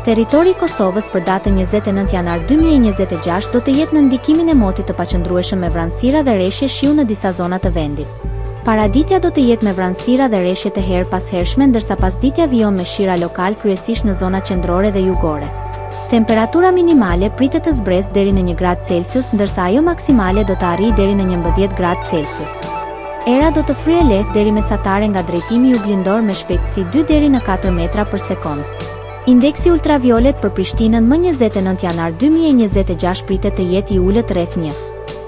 Territori i Kosovës për datën 29 janar 2026 do të jetë në ndikimin e motit të paqëndrueshëm me vranësira dhe rreshje shiu në disa zona të vendit. Paraditja do të jetë me vranësira dhe rreshje të herë pas hershme, ndërsa pasditja vijon me shira lokal kryesisht në zonat qendrore dhe jugore. Temperatura minimale pritet të zbresë deri në 1 gradë Celsius, ndërsa ajo maksimale do të arrijë deri në 11 gradë Celsius. Era do të fryejë lehtë deri mesatare nga drejtimi juglindor me shpejtësi 2 deri në 4 metra për sekond. Indeksi ultraviolet për Prishtinën më 29 janar 2026 pritet të jetë i ulët rreth 1.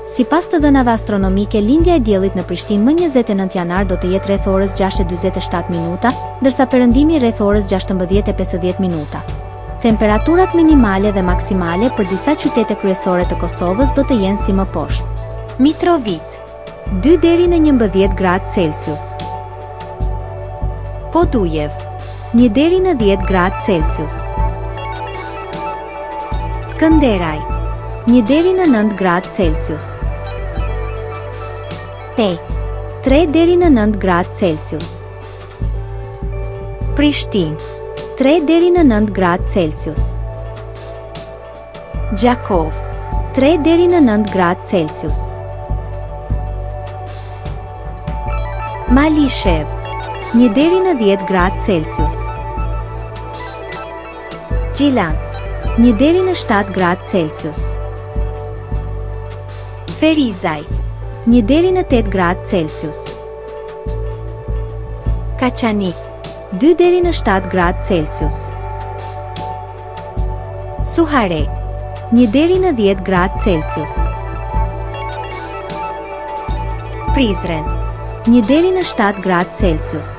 Sipas të dhënave astronomike, lindja e diellit në Prishtinë më 29 janar do të jetë rreth orës 6:47 minuta, ndërsa perëndimi rreth orës 16:50 minuta. Temperaturat minimale dhe maksimale për disa qytete kryesore të Kosovës do të jenë si më poshtë. Mitrovica 2 deri në 11 gradë Celsius. Podujev 1 deri në 10 gradë Celsius. Skënderaj 1 deri në 9 gradë Celsius. Pej 3 deri në 9 gradë Celsius. Prishtinë 3 deri në 9 gradë Celsius. Gjakov 3 deri në 9 gradë Celsius. Malishev 1 deri në 10 gradë Celsius. Gjilan 1 deri në 7 gradë Celsius. Ferizaj 1 deri në 8 gradë Celsius. Kaçanik 2 deri në 7 gradë Celsius. Suharek 1 deri në 10 gradë Celsius. Prizren 1 deri në 7 gradë Celsius.